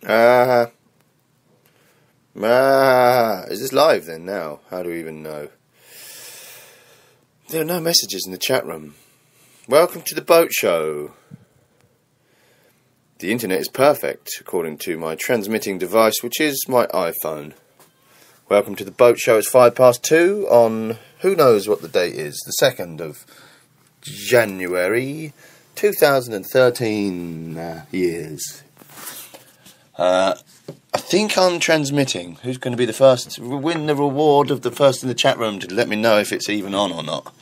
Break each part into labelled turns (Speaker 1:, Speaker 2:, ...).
Speaker 1: Is this live then now? How do we even know? There are no messages in the chat room. Welcome to the boat show. The internet is perfect, according to my transmitting device, which is my iPhone. Welcome to the boat show. It's 2:05 on, who knows what the date is, the 2nd of January 2013 years. I think I'm transmitting. Who's going to be the first to win the reward of the first in the chat room to let me know if it's even on or not?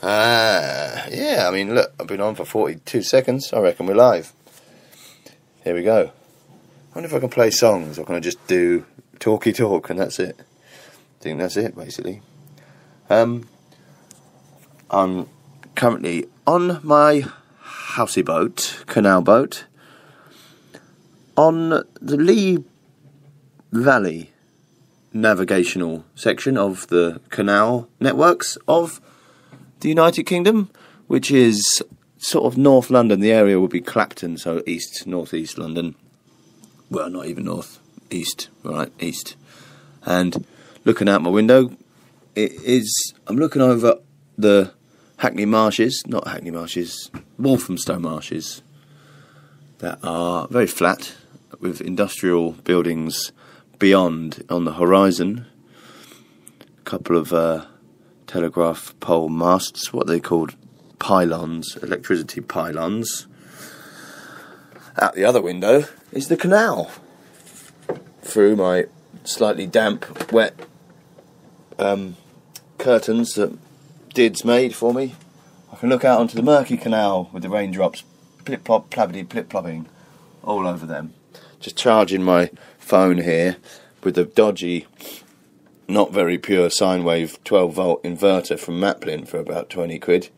Speaker 1: Yeah, I mean, look, I've been on for 42 seconds. I reckon we're live. Here we go. I wonder if I can play songs or can I just do talky talk and that's it? I think that's it, basically. I'm currently on my housey boat, canal boat, on the Lee Valley navigational section of the canal networks of the United Kingdom, which is sort of North London. The area would be Clapton, so north-east London. Well, not even north, east, right, east. And looking out my window, I'm looking over the Walthamstow marshes that are very flat, with industrial buildings beyond on the horizon. A couple of telegraph pole masts, what they called pylons, electricity pylons. Out the other window is the canal. Through my slightly damp, wet curtains that Did's made for me, I can look out onto the murky canal with the raindrops plip-plop, plabbity, plip-plopping all over them. Just charging my phone here with a dodgy, not very pure sine wave 12-volt inverter from Maplin for about 20 quid.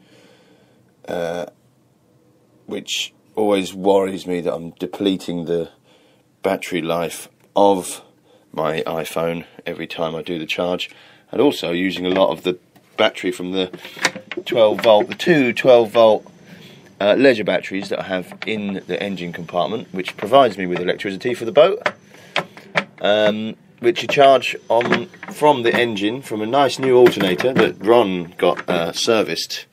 Speaker 1: Which always worries me that I'm depleting the battery life of my iPhone every time I do the charge. And also using a lot of the battery from the 12-volt, the two 12-volt leisure batteries that I have in the engine compartment, which provides me with electricity for the boat, which you charge on from the engine from a nice new alternator that Ron got serviced,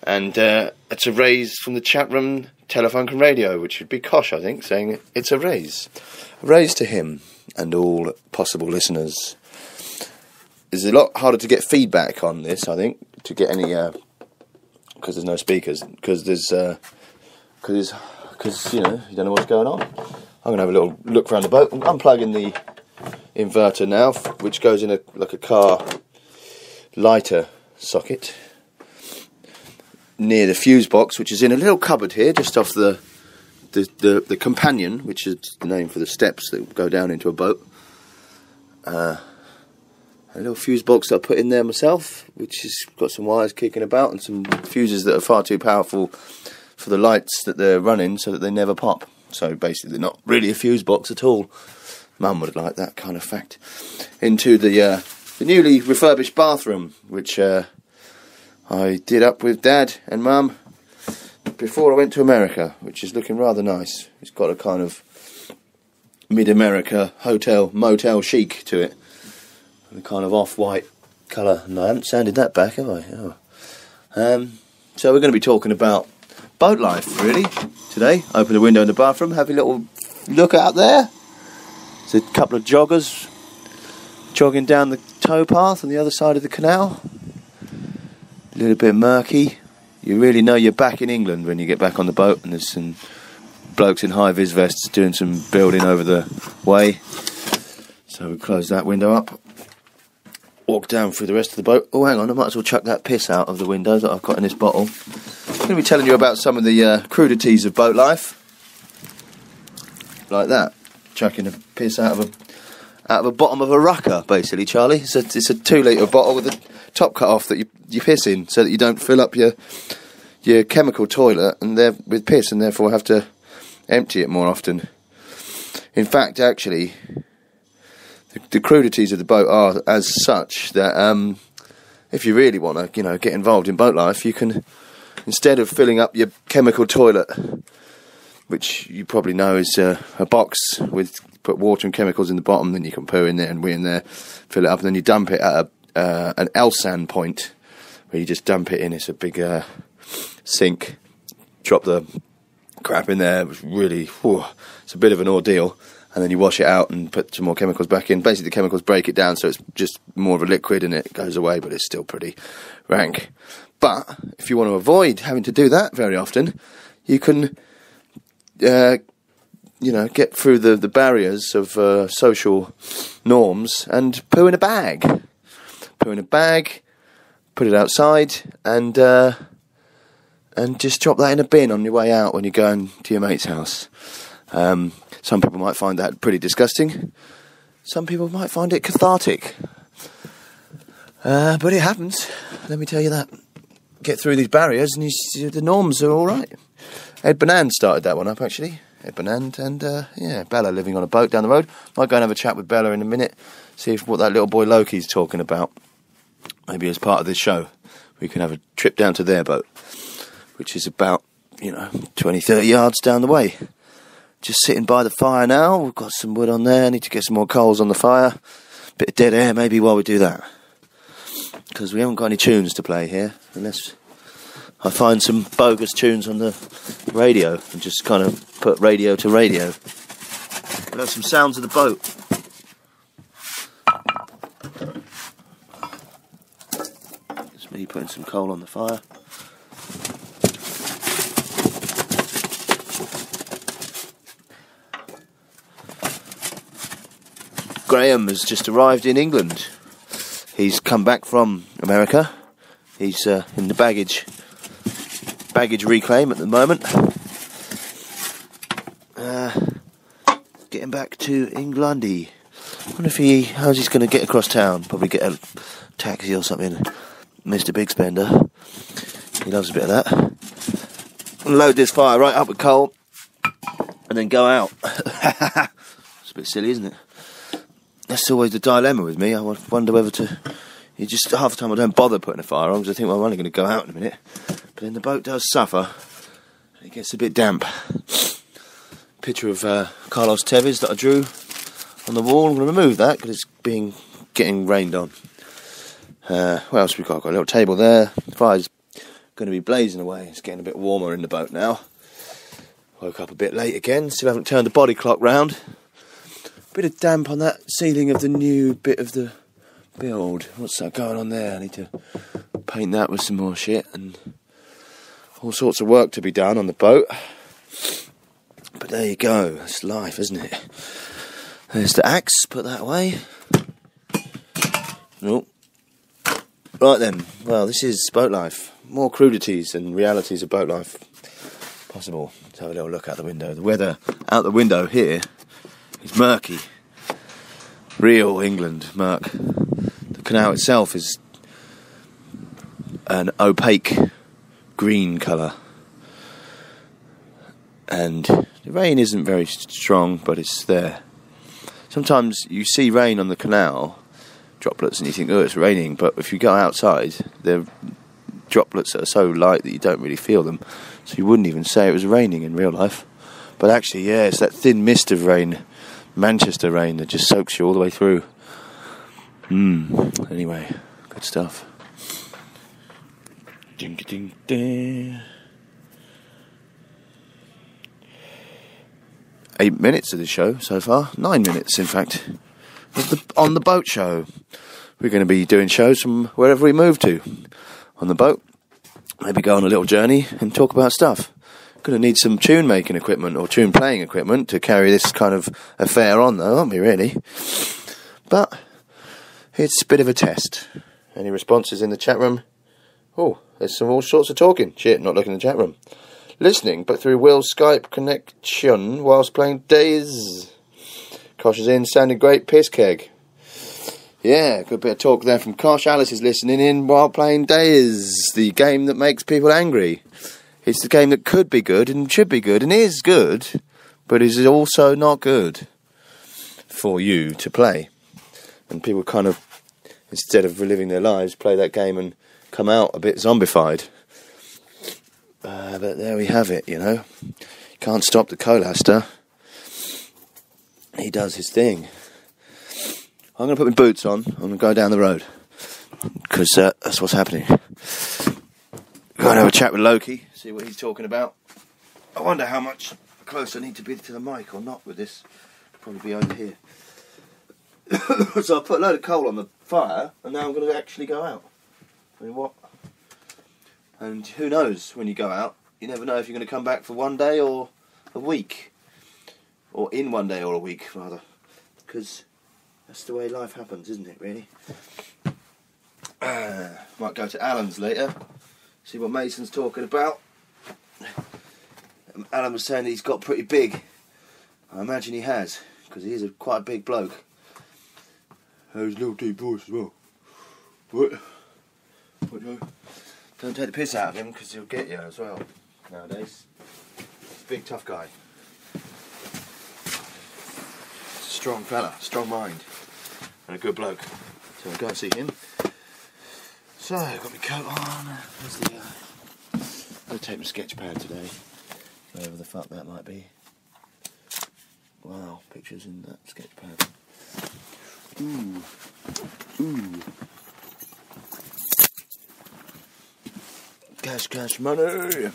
Speaker 1: and it's a raise from the chat room telephone and radio, which would be Kosh, I think, saying it's a raise to him and all possible listeners. It's a lot harder to get feedback on this, I think, to get any because there's no speakers, because you know, you don't know what's going on. I'm going to have a little look around the boat. I'm unplugging the inverter now, which goes in a car lighter socket near the fuse box, which is in a little cupboard here, just off the companion, which is the name for the steps that go down into a boat. A little fuse box that I put in there myself, which has got some wires kicking about and some fuses that are far too powerful for the lights that they're running, so that they never pop. So basically they're not really a fuse box at all. Mum would like that kind of fact. Into the newly refurbished bathroom, which I did up with Dad and Mum before I went to America, which is looking rather nice. It's got a kind of mid-America hotel, motel chic to it. A kind of off-white colour. No, I haven't sanded that back, have I? Oh. So we're going to be talking about boat life, really, today. Open the window in the bathroom, have a little look out there. There's a couple of joggers jogging down the towpath on the other side of the canal. A little bit murky. You really know you're back in England when you get back on the boat, and there's some blokes in high-vis vests doing some building over the way. So we close that window up. Walk down through the rest of the boat. Oh, hang on, I might as well chuck that piss out of the window that I've got in this bottle. I'm going to be telling you about some of the crudities of boat life. Like that. Chucking a piss out of a bottom of a rucker, basically, Charlie. It's a 2-litre bottle with the top cut off that you piss in, so that you don't fill up your chemical toilet and with piss, and therefore have to empty it more often. In fact, actually, the crudities of the boat are as such that if you really want to, get involved in boat life, you can, instead of filling up your chemical toilet which you probably know is a box with put water and chemicals in the bottom, then you can poo in there and wee in there, fill it up, and then you dump it at an Elsan point where you just dump it in. It's a big sink. Drop the crap in there. It's really, it's a bit of an ordeal. And then you wash it out and put some more chemicals back in. Basically, the chemicals break it down, so it's just more of a liquid and it goes away, but it's still pretty rank. But if you want to avoid having to do that very often, you can, get through the barriers of social norms and poo in a bag. Poo in a bag, put it outside, and just drop that in a bin on your way out when you're going to your mate's house. Some people might find that pretty disgusting. Some people might find it cathartic. But it happens. Let me tell you that. Get through these barriers and the norms are all right. Ed Bonan started that one up, actually. Ed Bonan and Bella living on a boat down the road. Might go and have a chat with Bella in a minute. See what that little boy Loki's talking about. Maybe as part of this show, we can have a trip down to their boat, which is about, 20, 30 yards down the way. Just sitting by the fire now. We've got some wood on there. I need to get some more coals on the fire. Bit of dead air maybe while we do that. Because we haven't got any tunes to play here. Unless I find some bogus tunes on the radio. And just kind of put radio to radio. We'll have some sounds of the boat. Just me putting some coal on the fire. Graham has just arrived in England. He's come back from America. He's in the baggage reclaim at the moment. Getting back to Englandy. I wonder if how's he going to get across town? Probably get a taxi or something. Mr. Big Spender. He loves a bit of that. Load this fire right up with coal and then go out. It's a bit silly, isn't it? That's always the dilemma with me. I wonder whether to... half the time I don't bother putting a fire on because I think, well, I'm only going to go out in a minute. But then the boat does suffer. It gets a bit damp. Picture of Carlos Tevez that I drew on the wall. I'm going to remove that because it's getting rained on. What else we've got? I've got a little table there. The fire's going to be blazing away. It's getting a bit warmer in the boat now. Woke up a bit late again. Still haven't turned the body clock round. Bit of damp on that ceiling of the new bit of the build. What's that going on there? I need to paint that with some more shit and all sorts of work to be done on the boat. But there you go. That's life, isn't it? There's the axe. Put that away. Oh. Right then. Well, this is boat life. More crudities and realities of boat life possible. Let's have a little look out the window. The weather out the window here is murky. Real England murk. The canal itself is an opaque green colour. And the rain isn't very strong, but it's there. Sometimes you see rain on the canal, droplets, and you think, oh, it's raining. But if you go outside, they're droplets that are so light that you don't really feel them. So you wouldn't even say it was raining in real life. But actually, yeah, it's that thin mist of rain, Manchester rain, that just soaks you all the way through. Anyway, good stuff. Ding ding ding. 8 minutes of the show so far. 9 minutes, in fact, on the boat show. We're going to be doing shows from wherever we move to on the boat. Maybe go on a little journey and talk about stuff. Going to need some tune making equipment or tune playing equipment to carry this kind of affair on, though, aren't we, really? But it's a bit of a test. Any responses in the chat room? Oh, there's all sorts of talking. Shit, not looking in the chat room. Listening, but through Will's Skype connection whilst playing Days. Kosh is in, sounding great, piss keg. Yeah, good bit of talk there from Kosh. Alice is listening in while playing Days, the game that makes people angry. It's the game that could be good and should be good and is good, but is also not good for you to play. And people kind of, instead of reliving their lives, play that game and come out a bit zombified. But there we have it, you know. can't stop the colaster. He does his thing. I'm going to put my boots on. I'm going to go down the road because that's what's happening. Going to have a chat with Loki, see what he's talking about. I wonder how much close I need to be to the mic or not with this. Probably be over here. So I put a load of coal on the fire, and now I'm going to actually go out. I mean, what? And who knows when you go out? You never know if you're going to come back for one day or a week. Or in one day or a week, rather. Because that's the way life happens, isn't it, really? Might go to Alan's later, see what Mason's talking about. Alan was saying that he's got pretty big. I imagine he has, because he is quite a big bloke. There's a little deep voice as well. What, Joe? Don't take the piss out of him, because he'll get you as well, nowadays. He's a big, tough guy. Strong fella, strong mind, and a good bloke. So I'll go and see him. So, I've got my coat on. There's the, I'm going to take my sketch pad today, wherever the fuck that might be. Wow, pictures in that sketch pad. Ooh. Cash money.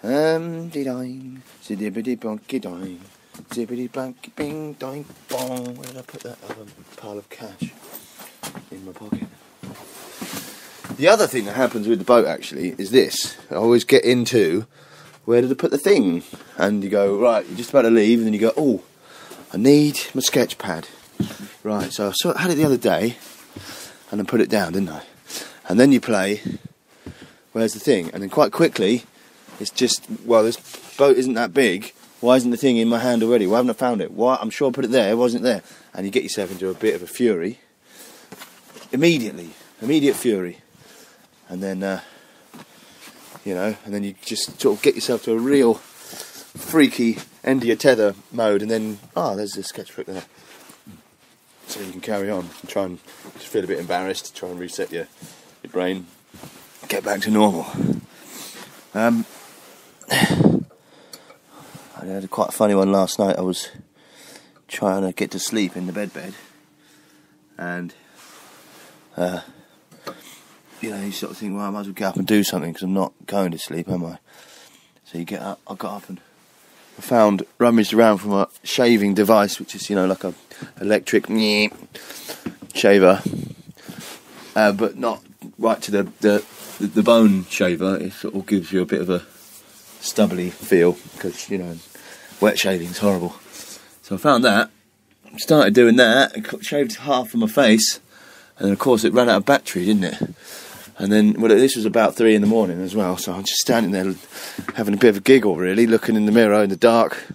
Speaker 1: Ding, zibbity bonky doing, zibbity bonky bing doing bong. Where did I put that other pile of cash? In my pocket. The other thing that happens with the boat actually is this. I always get into, where did I put the thing? And you go, right, you're just about to leave, and then you go, oh, I need my sketch pad. Right, so I had it the other day, and then put it down, didn't I? And then you play, where's the thing? And then quite quickly, it's just, well, this boat isn't that big. Why isn't the thing in my hand already? Why haven't I found it? Why? I'm sure I put it there. It wasn't there. And you get yourself into a bit of a fury. Immediate fury. And then, you know, and then you just sort of get yourself to a real freaky end of your tether mode. And then, there's the sketch book there. So you can carry on and try and just feel a bit embarrassed. Try and reset your brain. Get back to normal. I had quite a funny one last night. I was trying to get to sleep in the bed, and you know, you sort of think, well, I might as well get up and do something because I'm not going to sleep, am I? So you get up. I got up and I rummaged around for my shaving device, which is, you know, like a electric shaver, but not right to the bone shaver. It sort of gives you a bit of a stubbly feel because, you know, wet shaving's horrible. So I found that, started doing that, shaved half of my face, and then of course it ran out of battery, didn't it? And then, well, this was about 3 in the morning as well, so I'm just standing there having a bit of a giggle, really, looking in the mirror in the dark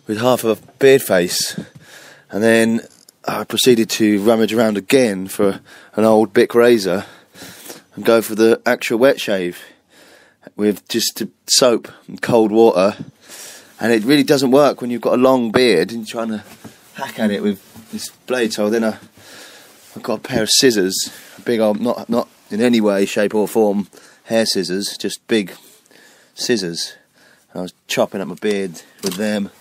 Speaker 1: with half of a beard face. And then I proceeded to rummage around again for an old Bic razor and go for the actual wet shave with just soap and cold water. And it really doesn't work when you've got a long beard and you're trying to hack at it with this blade. So then I've got a pair of scissors, big old, not in any way, shape or form hair scissors, just big scissors. And I was chopping up my beard with them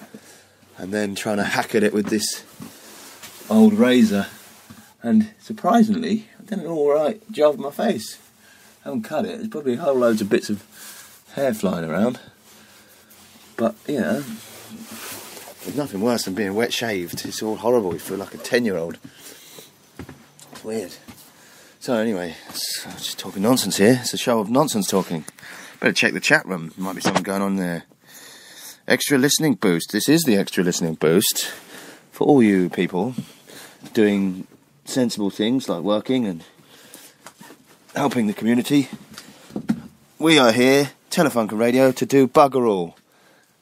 Speaker 1: and then trying to hack at it with this old razor. And surprisingly, I did an alright job of my face. I haven't cut it, there's probably a whole loads of bits of hair flying around. But, you know, there's nothing worse than being wet shaved. It's all horrible, you feel like a 10-year-old. It's weird. So anyway, I'm just talking nonsense here. It's a show of nonsense talking. Better check the chat room. There might be something going on there. Extra listening boost. This is the extra listening boost for all you people doing sensible things like working and helping the community. We are here, Telefunken Radio, to do bugger all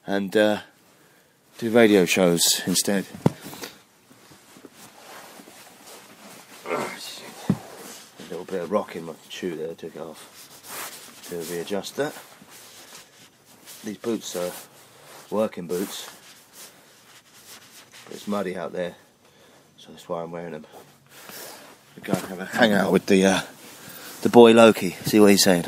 Speaker 1: and do radio shows instead. A little bit of rock in my shoe there, took it off to readjust that. These boots are working boots, but it's muddy out there, so that's why I'm wearing them. We'll go and have a hangout with the boy Loki, see what he's saying.